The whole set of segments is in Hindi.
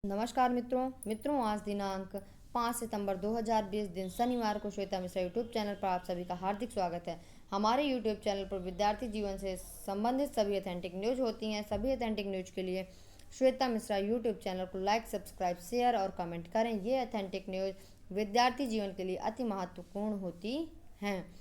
नमस्कार मित्रों आज दिनांक 5 सितंबर 2020 दिन शनिवार को श्वेता मिश्रा यूट्यूब चैनल पर आप सभी का हार्दिक स्वागत है। हमारे यूट्यूब चैनल पर विद्यार्थी जीवन से संबंधित सभी ऑथेंटिक न्यूज होती हैं। सभी ऑथेंटिक न्यूज के लिए श्वेता मिश्रा यूट्यूब चैनल को लाइक, सब्सक्राइब, शेयर और कमेंट करें। ये ऑथेंटिक न्यूज विद्यार्थी जीवन के लिए अति महत्वपूर्ण होती हैं।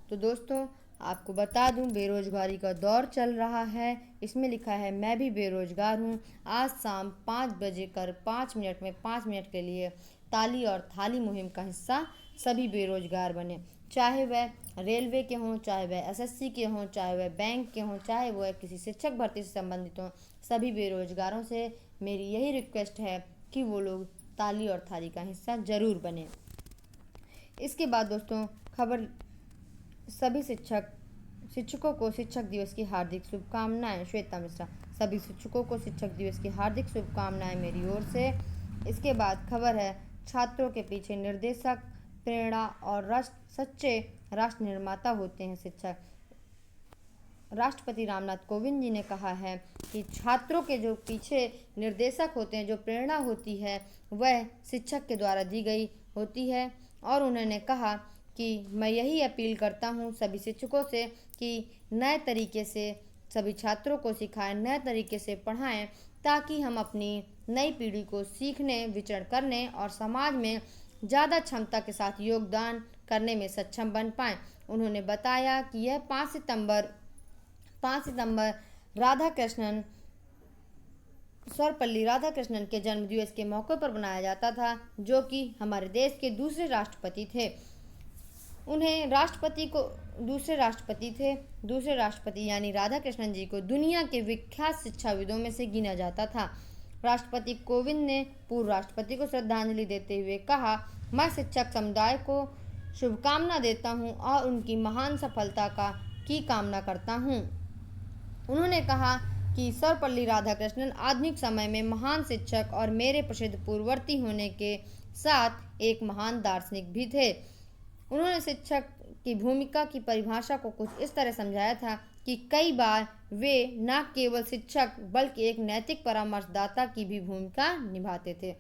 तो दोस्तों आपको बता दूं, बेरोजगारी का दौर चल रहा है। इसमें लिखा है मैं भी बेरोजगार हूं। आज शाम 5:05 में 5 मिनट के लिए ताली और थाली मुहिम का हिस्सा सभी बेरोजगार बने, चाहे वह रेलवे के हों, चाहे वह एसएससी के हों, चाहे वह बैंक के हों, चाहे वह किसी शिक्षक भर्ती से संबंधित हों। सभी बेरोजगारों से मेरी यही रिक्वेस्ट है कि वो लोग ताली और थाली का हिस्सा जरूर बने। इसके बाद दोस्तों खबर, सभी शिक्षकों को शिक्षक दिवस की हार्दिक शुभकामनाएं। श्वेता मिश्रा, सभी शिक्षकों को शिक्षक दिवस की हार्दिक शुभकामनाएं मेरी ओर से। इसके बाद खबर है छात्रों के पीछे निर्देशक, प्रेरणा और सच्चे राष्ट्र निर्माता होते हैं शिक्षक। राष्ट्रपति रामनाथ कोविंद जी ने कहा है कि छात्रों के जो पीछे निर्देशक होते हैं, जो प्रेरणा होती है, वह शिक्षक के द्वारा दी गई होती है। और उन्होंने कहा कि मैं यही अपील करता हूँ सभी शिक्षकों से कि नए तरीके से सभी छात्रों को सिखाएं, नए तरीके से पढ़ाएं, ताकि हम अपनी नई पीढ़ी को सीखने, विचरण करने और समाज में ज़्यादा क्षमता के साथ योगदान करने में सक्षम बन पाएं। उन्होंने बताया कि यह 5 सितंबर राधाकृष्णन, सर्वपल्ली राधाकृष्णन के जन्मदिवस के मौके पर बनाया जाता था, जो कि हमारे देश के दूसरे राष्ट्रपति थे। उन्हें दूसरे राष्ट्रपति यानी राधाकृष्णन जी को दुनिया के विख्यात शिक्षाविदों में से गिना जाता था। राष्ट्रपति कोविंद ने पूर्व राष्ट्रपति को श्रद्धांजलि देते हुए कहा, मैं शिक्षक समुदाय को शुभकामना देता हूं और उनकी महान सफलता की कामना करता हूं। उन्होंने कहा कि सर्वपल्ली राधाकृष्णन आधुनिक समय में महान शिक्षक और मेरे प्रसिद्ध पूर्ववर्ती होने के साथ एक महान दार्शनिक भी थे। उन्होंने शिक्षक की भूमिका की परिभाषा को कुछ इस तरह समझाया था कि कई बार वे न केवल शिक्षक बल्कि एक नैतिक परामर्शदाता की भी भूमिका निभाते थे।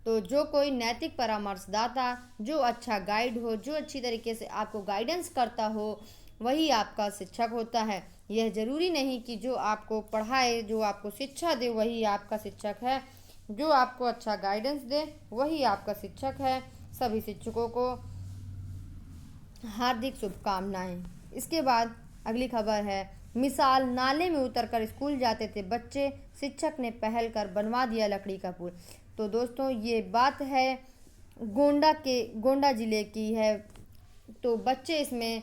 तो जो कोई नैतिक परामर्शदाता, जो अच्छा गाइड हो, जो अच्छी तरीके से आपको गाइडेंस करता हो, वही आपका शिक्षक होता है। यह जरूरी नहीं कि जो आपको पढ़ाए, जो आपको शिक्षा दे, वही आपका शिक्षक है। जो आपको अच्छा गाइडेंस दे वही आपका शिक्षक है। सभी शिक्षकों को हार्दिक शुभकामनाएं। इसके बाद अगली खबर है, मिसाल नाले में उतरकर स्कूल जाते थे बच्चे, शिक्षक ने पहल कर बनवा दिया लकड़ी का पुल। तो दोस्तों ये बात है गोंडा जिले की है। तो बच्चे इसमें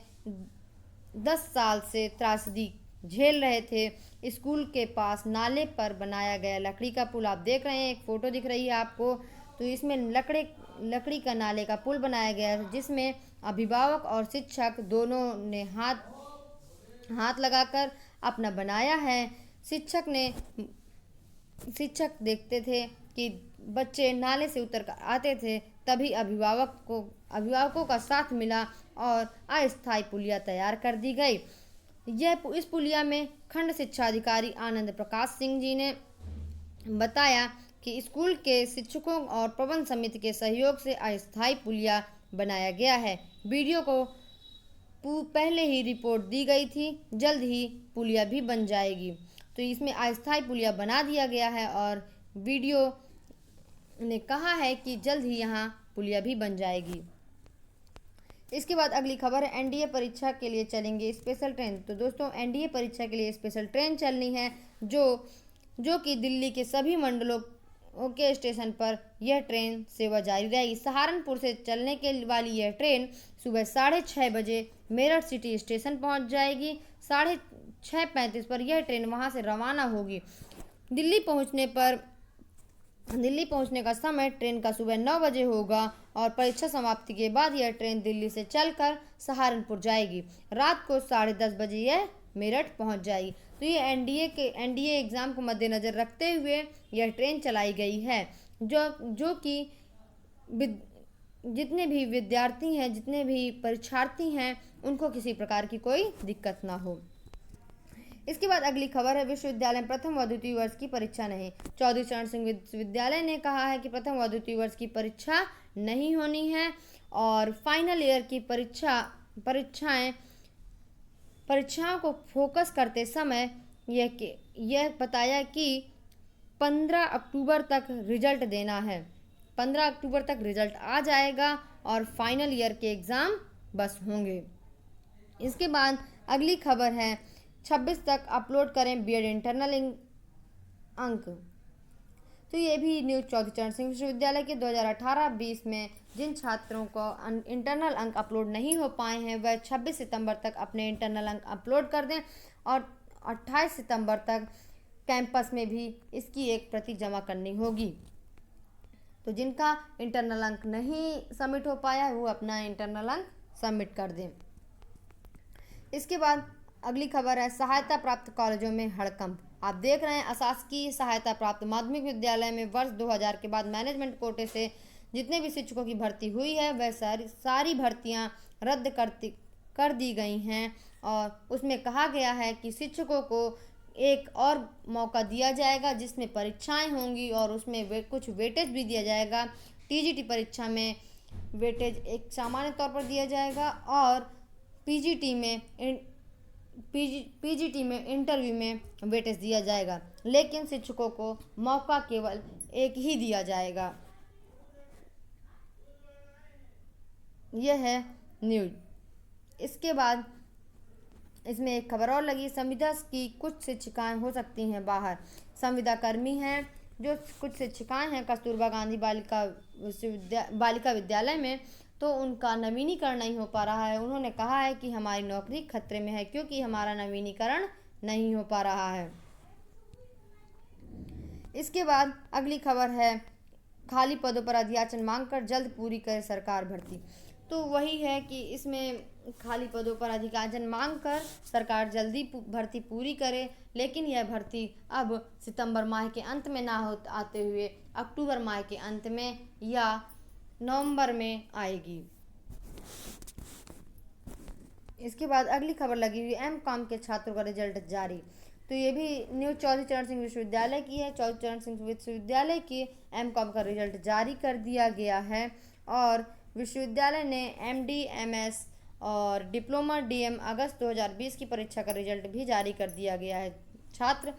10 साल से त्रासदी झेल रहे थे। स्कूल के पास नाले पर बनाया गया लकड़ी का पुल आप देख रहे हैं, एक फोटो दिख रही है आपको। तो इसमें लकड़ी का नाले का पुल बनाया गया है, जिसमें अभिभावक और शिक्षक दोनों ने हाथ लगाकर अपना बनाया है। शिक्षक देखते थे कि बच्चे नाले से उतर कर आते थे, तभी अभिभावकों का साथ मिला और अस्थायी पुलिया तैयार कर दी गई। इस पुलिया में खंड शिक्षा अधिकारी आनंद प्रकाश सिंह जी ने बताया कि स्कूल के शिक्षकों और प्रबंध समिति के सहयोग से अस्थायी पुलिया बनाया गया है। वीडियो को पहले ही रिपोर्ट दी गई थी, जल्द ही पुलिया भी बन जाएगी। तो इसमें अस्थायी पुलिया बना दिया गया है और वीडियो ने कहा है कि जल्द ही यहाँ पुलिया भी बन जाएगी। इसके बाद अगली खबर है, एनडीए परीक्षा के लिए चलेंगे स्पेशल ट्रेन। तो दोस्तों एनडीए परीक्षा के लिए स्पेशल ट्रेन चलनी है, जो कि दिल्ली के सभी मंडलों के स्टेशन पर यह ट्रेन सेवा जारी रहेगी। सहारनपुर से चलने के वाली यह ट्रेन सुबह 6:30 बजे मेरठ सिटी स्टेशन पहुंच जाएगी। 6:35 पर यह ट्रेन वहां से रवाना होगी। दिल्ली पहुंचने का समय ट्रेन का सुबह 9 बजे होगा और परीक्षा समाप्ति के बाद यह ट्रेन दिल्ली से चलकर सहारनपुर जाएगी। रात को 10:30 बजे यह मेरठ पहुंच जाएगी। तो ये एनडीए एग्ज़ाम को मद्देनज़र रखते हुए यह ट्रेन चलाई गई है, जो कि जितने भी विद्यार्थी हैं, जितने भी परीक्षार्थी हैं, उनको किसी प्रकार की कोई दिक्कत ना हो। इसके बाद अगली खबर है, विश्वविद्यालय में प्रथम व द्वितीय वर्ष की परीक्षा नहीं। चौधरी चरण सिंह विश्वविद्यालय ने कहा है कि प्रथम व द्वितीय वर्ष की परीक्षा नहीं होनी है और फाइनल ईयर की परीक्षाओं को फोकस करते समय यह बताया कि 15 अक्टूबर तक रिजल्ट देना है। 15 अक्टूबर तक रिजल्ट आ जाएगा और फाइनल ईयर के एग्ज़ाम बस होंगे। इसके बाद अगली खबर है, 26 तक अपलोड करें बीएड इंटरनल अंक। तो ये भी न्यूज़ चौधरी चरण सिंह विश्वविद्यालय के 2018-20 में जिन छात्रों को इंटरनल अंक अपलोड नहीं हो पाए हैं वह 26 सितंबर तक अपने इंटरनल अंक अपलोड कर दें और 28 सितंबर तक कैंपस में भी इसकी एक प्रति जमा करनी होगी। तो जिनका इंटरनल अंक नहीं सबमिट हो पाया है वो अपना इंटरनल अंक सबमिट कर दें। इसके बाद अगली खबर है, सहायता प्राप्त कॉलेजों में हड़कंप। आप देख रहे हैं, अशासकीय सहायता प्राप्त माध्यमिक विद्यालय में वर्ष 2000 के बाद मैनेजमेंट कोटे से जितने भी शिक्षकों की भर्ती हुई है वह सारी भर्तियां रद्द कर दी गई हैं और उसमें कहा गया है कि शिक्षकों को एक और मौका दिया जाएगा जिसमें परीक्षाएं होंगी और उसमें कुछ वेटेज भी दिया जाएगा। टीजीटी परीक्षा में वेटेज एक सामान्य तौर पर दिया जाएगा और पीजीटी में इंटरव्यू में वेटेज दिया जाएगा, लेकिन शिक्षकों को मौका केवल एक ही दिया जाएगा। यह है न्यूज़। इसके बाद इसमें एक खबर और लगी, संविदा की कुछ शिक्षिकाएं हो सकती हैं बाहर। संविदा कर्मी हैं जो कुछ शिक्षिकाएं हैं कस्तूरबा गांधी बालिका विद्यालय में, तो उनका नवीनीकरण नहीं हो पा रहा है। उन्होंने कहा है कि हमारी नौकरी खतरे में है क्योंकि हमारा नवीनीकरण नहीं हो पा रहा है। इसके बाद अगली खबर है, खाली पदों पर अधियाचन मांग कर जल्द पूरी करे सरकार भर्ती। तो वही है कि इसमें खाली पदों पर अधियाचन मांग कर सरकार जल्दी भर्ती पूरी करे, लेकिन यह भर्ती अब सितंबर माह के अंत में ना आते हुए अक्टूबर माह के अंत में या नवंबर में आएगी। इसके बाद अगली खबर लगी हुई, एमकॉम के छात्रों का रिजल्ट जारी। तो ये भी न्यूज़ चौधरी चरण सिंह विश्वविद्यालय की है। चौधरी चरण सिंह विश्वविद्यालय की एमकॉम का रिजल्ट जारी कर दिया गया है और विश्वविद्यालय ने एमडी, एमएस और डिप्लोमा डीएम अगस्त 2020 की परीक्षा का रिजल्ट भी जारी कर दिया गया है। छात्र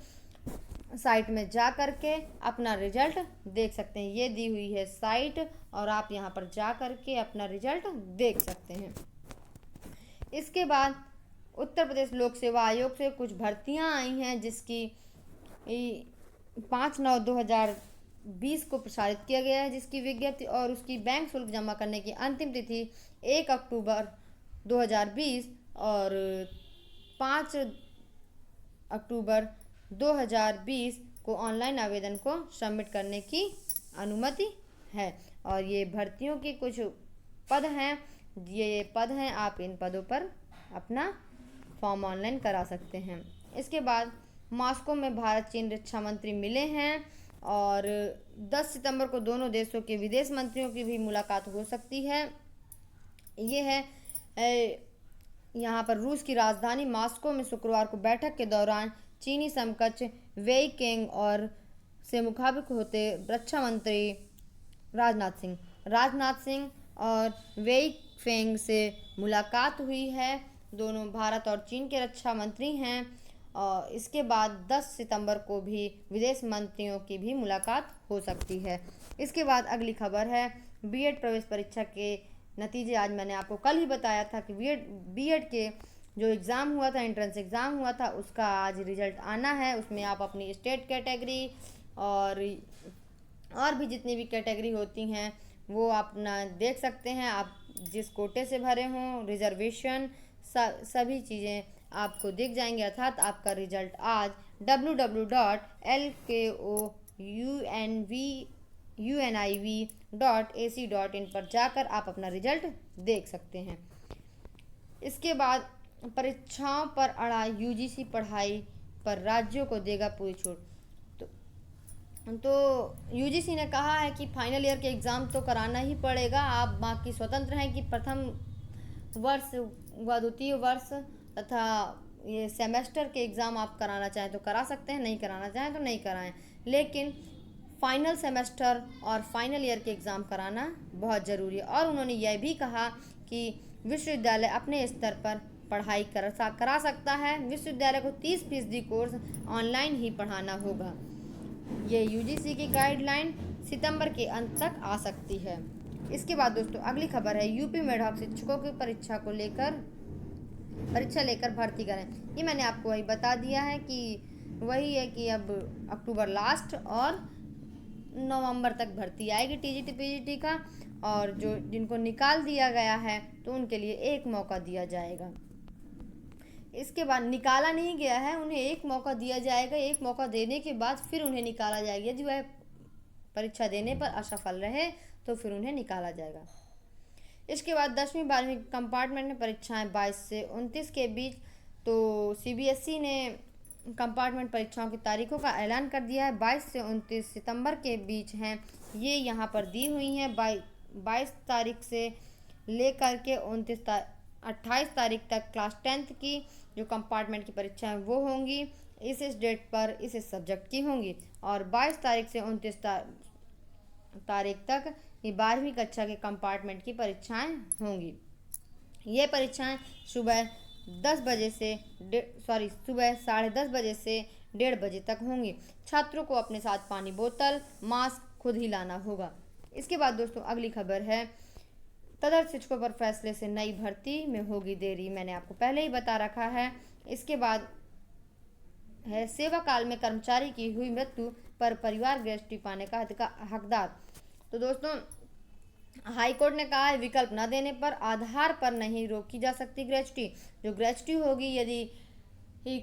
साइट में जा कर के अपना रिजल्ट देख सकते हैं। ये दी हुई है साइट और आप यहाँ पर जा कर के अपना रिजल्ट देख सकते हैं। इसके बाद उत्तर प्रदेश लोक सेवा आयोग से कुछ भर्तियां आई हैं जिसकी 5/9/2020 को प्रसारित किया गया है, जिसकी विज्ञप्ति और उसकी बैंक शुल्क जमा करने की अंतिम तिथि 1 अक्टूबर 2020 और 5 अक्टूबर 2020 को ऑनलाइन आवेदन को सबमिट करने की अनुमति है। और ये भर्तियों की कुछ पद हैं, ये पद हैं, आप इन पदों पर अपना फॉर्म ऑनलाइन करा सकते हैं। इसके बाद मॉस्को में भारत चीन रक्षा मंत्री मिले हैं और 10 सितंबर को दोनों देशों के विदेश मंत्रियों की भी मुलाकात हो सकती है। ये है यहाँ पर रूस की राजधानी मॉस्को में शुक्रवार को बैठक के दौरान चीनी समकक्ष वेई केंग और से मुखाबिक होते रक्षा मंत्री राजनाथ सिंह और वेई फेंग से मुलाकात हुई है। दोनों भारत और चीन के रक्षा मंत्री हैं और इसके बाद 10 सितंबर को भी विदेश मंत्रियों की भी मुलाकात हो सकती है। इसके बाद अगली खबर है, बीएड प्रवेश परीक्षा के नतीजे। आज मैंने आपको कल ही बताया था कि बीएड के जो एग्ज़ाम हुआ था, एंट्रेंस एग्ज़ाम हुआ था, उसका आज रिजल्ट आना है। उसमें आप अपनी स्टेट कैटेगरी और भी जितनी भी कैटेगरी होती हैं वो अपना देख सकते हैं। आप जिस कोटे से भरे हों, रिजर्वेशन, सभी चीज़ें आपको दिख जाएंगे। अर्थात आपका रिजल्ट आज www.lkouniv.ac.in पर जाकर आप अपना रिजल्ट देख सकते हैं। इसके बाद परीक्षाओं पर अड़ा यूजीसी पढ़ाई पर राज्यों को देगा पूरी छूट। तो यूजीसी ने कहा है कि फाइनल ईयर के एग्ज़ाम तो कराना ही पड़ेगा। आप बाकी स्वतंत्र हैं कि प्रथम वर्ष व द्वितीय वर्ष तथा ये सेमेस्टर के एग्ज़ाम आप कराना चाहें तो करा सकते हैं, नहीं कराना चाहें तो नहीं कराएं, लेकिन फाइनल सेमेस्टर और फाइनल ईयर के एग्ज़ाम कराना बहुत ज़रूरी है। और उन्होंने यह भी कहा कि विश्वविद्यालय अपने स्तर पर पढ़ाई करा सकता है। विश्वविद्यालय को 30% कोर्स ऑनलाइन ही पढ़ाना होगा। ये यूजीसी की गाइडलाइन सितंबर के अंत तक आ सकती है। इसके बाद दोस्तों अगली खबर है, यूपी में एडहॉक शिक्षकों की परीक्षा लेकर भर्ती करें। ये मैंने आपको वही बता दिया है कि वही है कि अब अक्टूबर लास्ट और नवंबर तक भर्ती आएगी टीजीटी पीजीटी का, और जो जिनको निकाल दिया गया है तो उनके लिए एक मौका दिया जाएगा। इसके बाद निकाला नहीं गया है, उन्हें एक मौका दिया जाएगा। एक मौका देने के बाद फिर उन्हें निकाला जाएगा। यदि वह परीक्षा देने पर असफल रहे तो फिर उन्हें निकाला जाएगा। इसके बाद 10वीं 12वीं कंपार्टमेंट में परीक्षाएं 22 से 29 के बीच। तो सीबीएसई ने कंपार्टमेंट परीक्षाओं की तारीखों का ऐलान कर दिया है। 22 से 29 सितंबर के बीच हैं, ये यहाँ पर दी हुई हैं। 22 तारीख से लेकर के 28 तारीख तक क्लास 10th की जो कंपार्टमेंट की परीक्षाएं वो होंगी। इस डेट पर इस सब्जेक्ट की होंगी। और 22 तारीख से 29 तारीख तक ये 12वीं कक्षा के कंपार्टमेंट की परीक्षाएं होंगी। ये परीक्षाएं सुबह 10 बजे से सुबह 10:30 बजे से 1:30 बजे तक होंगी। छात्रों को अपने साथ पानी बोतल, मास्क खुद ही लाना होगा। इसके बाद दोस्तों अगली खबर है, तदर्थ शिक्षकों पर फैसले से नई भर्ती में होगी देरी। मैंने आपको पहले ही बता रखा है। इसके बाद है, सेवा काल में कर्मचारी की हुई मृत्यु पर परिवार ग्रेच्युटी पाने का हकदार। तो दोस्तों हाई कोर्ट ने कहा है, विकल्प न देने पर आधार पर नहीं रोकी जा सकती ग्रेच्युटी। जो ग्रेच्युटी होगी, यदि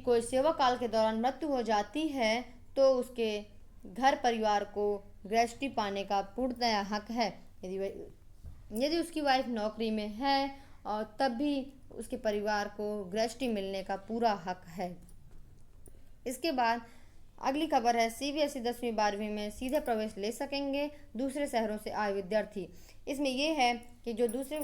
कोई सेवा काल के दौरान मृत्यु हो जाती है तो उसके घर परिवार को ग्रेच्युटी पाने का पूर्णतया हक है। यदि उसकी वाइफ नौकरी में है और तब भी उसके परिवार को ग्रेच्युटी मिलने का पूरा हक है। इसके बाद अगली खबर है, सीबीएसई 10वीं 12वीं में सीधे प्रवेश ले सकेंगे दूसरे शहरों से आए विद्यार्थी। इसमें यह है कि जो दूसरे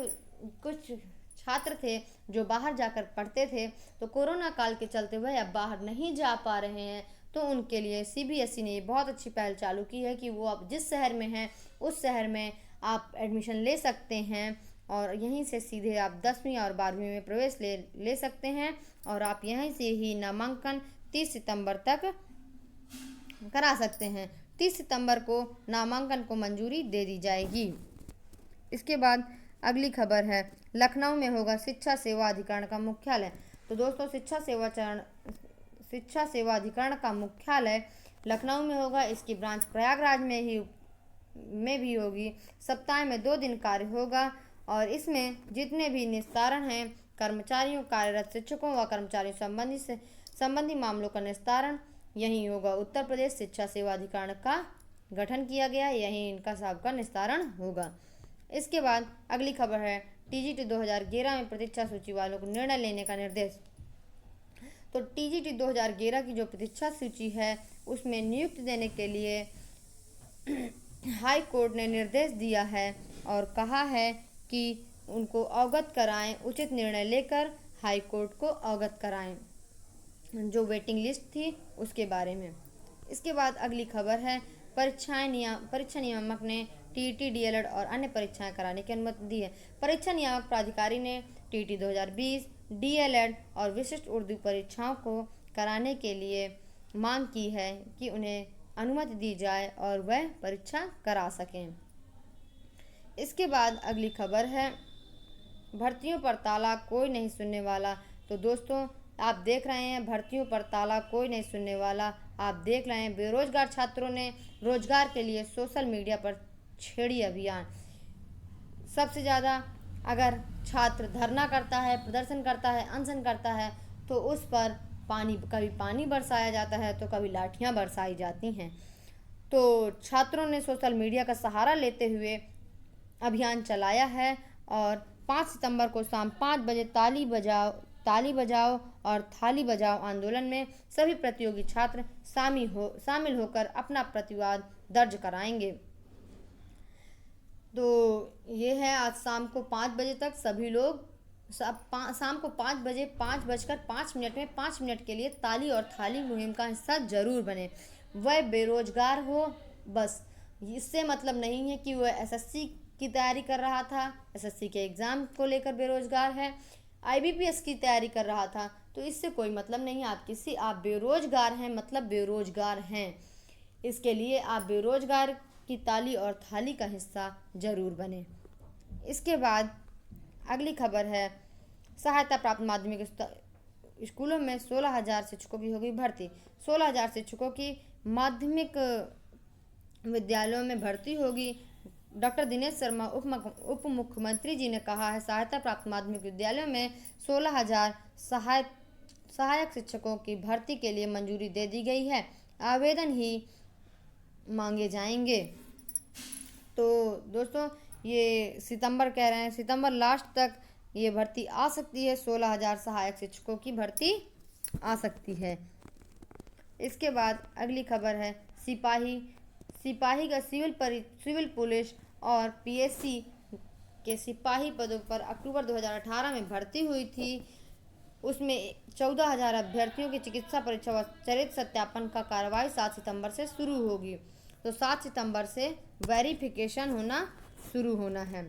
कुछ छात्र थे जो बाहर जाकर पढ़ते थे, तो कोरोना काल के चलते हुए अब बाहर नहीं जा पा रहे हैं, तो उनके लिए सीबीएसई ने बहुत अच्छी पहल चालू की है कि वो अब जिस शहर में हैं उस शहर में आप एडमिशन ले सकते हैं और यहीं से सीधे आप 10वीं और 12वीं में प्रवेश ले सकते हैं। और आप यहीं से ही नामांकन 30 सितंबर तक करा सकते हैं। 30 सितंबर को नामांकन को मंजूरी दे दी जाएगी। इसके बाद अगली खबर है, लखनऊ में होगा शिक्षा सेवा अधिकरण का मुख्यालय। तो दोस्तों शिक्षा सेवा अधिकरण का मुख्यालय लखनऊ में होगा। इसकी ब्रांच प्रयागराज में भी होगी। सप्ताह में 2 दिन कार्य होगा और इसमें जितने भी निस्तारण हैं कर्मचारियों, कार्यरत शिक्षकों व कर्मचारियों संबंधी मामलों का निस्तारण यहीं होगा। उत्तर प्रदेश शिक्षा सेवा अधिकरण का गठन किया गया, यहीं इनका सबका निस्तारण होगा। इसके बाद अगली खबर है, टीजीटी 2011 में प्रतीक्षा सूची वालों को निर्णय लेने का निर्देश। तो टीजीटी 2011 की जो प्रतीक्षा सूची है उसमें नियुक्ति देने के लिए हाई कोर्ट ने निर्देश दिया है और कहा है कि उनको अवगत कराएं, उचित निर्णय लेकर हाई कोर्ट को अवगत कराएं जो वेटिंग लिस्ट थी उसके बारे में। इसके बाद अगली खबर है, परीक्षा नियामक ने टीईटी, डीएलएड और अन्य परीक्षाएं कराने की अनुमति दी है। परीक्षा नियामक प्राधिकारी ने टीईटी 2020, डीएलएड और विशिष्ट उर्दू परीक्षाओं को कराने के लिए मांग की है कि उन्हें अनुमति दी जाए और वह परीक्षा करा सकें। इसके बाद अगली खबर है, भर्तियों पर ताला कोई नहीं सुनने वाला। तो दोस्तों आप देख रहे हैं, भर्तियों पर ताला कोई नहीं सुनने वाला। आप देख रहे हैं, बेरोजगार छात्रों ने रोजगार के लिए सोशल मीडिया पर छेड़ी अभियान। सबसे ज़्यादा अगर छात्र धरना करता है, प्रदर्शन करता है, अनशन करता है तो उस पर कभी पानी बरसाया जाता है तो कभी लाठियां बरसाई जाती हैं। तो छात्रों ने सोशल मीडिया का सहारा लेते हुए अभियान चलाया है और 5 सितंबर को शाम 5 बजे ताली बजाओ और थाली बजाओ आंदोलन में सभी प्रतियोगी छात्र शामिल होकर अपना प्रतिवाद दर्ज कराएंगे। तो ये है, आज शाम को 5 बजे तक सभी लोग शाम को 5 बजे 5:05 में 5 मिनट के लिए ताली और थाली मुहिम का हिस्सा जरूर बने। वह बेरोजगार हो, बस इससे मतलब नहीं है कि वह एसएससी की तैयारी कर रहा था, एसएससी के एग्ज़ाम को लेकर बेरोजगार है, आईबीपीएस की तैयारी कर रहा था, तो इससे कोई मतलब नहीं। आप बेरोजगार हैं मतलब बेरोजगार हैं। इसके लिए आप बेरोजगार की ताली और थाली का हिस्सा जरूर बने। इसके बाद अगली खबर है, सहायता प्राप्त माध्यमिक स्कूलों में 16,000 शिक्षकों की होगी भर्ती। 16,000 शिक्षकों की माध्यमिक विद्यालयों में भर्ती होगी। डॉक्टर दिनेश शर्मा उप मुख्यमंत्री जी ने कहा है, सहायता प्राप्त माध्यमिक विद्यालयों में 16,000 सहायक शिक्षकों की भर्ती के लिए मंजूरी दे दी गई है। आवेदन ही मांगे जाएंगे। तो दोस्तों, ये सितंबर कह रहे हैं, सितंबर लास्ट तक ये भर्ती आ सकती है। 16,000 सहायक शिक्षकों की भर्ती आ सकती है। इसके बाद अगली खबर है, सिपाही का सिविल पुलिस और पीएससी के सिपाही पदों पर अक्टूबर 2018 में भर्ती हुई थी। उसमें 14,000 अभ्यर्थियों की चिकित्सा परीक्षा व चरित्र सत्यापन का कार्रवाई 7 सितंबर से शुरू होगी। तो 7 सितंबर से वेरिफिकेशन होना शुरू होना है।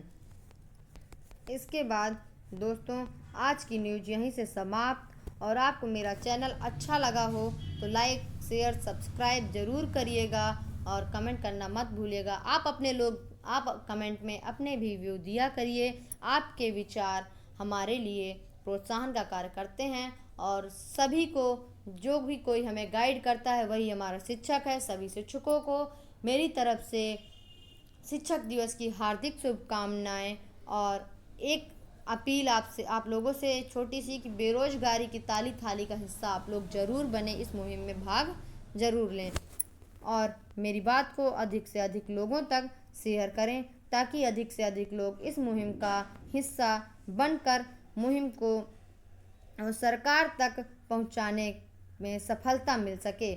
इसके बाद दोस्तों, आज की न्यूज़ यहीं से समाप्त। और आपको मेरा चैनल अच्छा लगा हो तो लाइक शेयर सब्सक्राइब ज़रूर करिएगा और कमेंट करना मत भूलिएगा। आप कमेंट में अपने भी व्यू दिया करिए। आपके विचार हमारे लिए प्रोत्साहन का कार्य करते हैं और सभी को, जो भी कोई हमें गाइड करता है वही हमारा शिक्षक है। सभी शिक्षकों को मेरी तरफ से शिक्षक दिवस की हार्दिक शुभकामनाएं और एक अपील आप लोगों से छोटी सी, कि बेरोजगारी की ताली थाली का हिस्सा आप लोग ज़रूर बने, इस मुहिम में भाग ज़रूर लें और मेरी बात को अधिक से अधिक लोगों तक शेयर करें, ताकि अधिक से अधिक लोग इस मुहिम का हिस्सा बनकर मुहिम को सरकार तक पहुंचाने में सफलता मिल सके।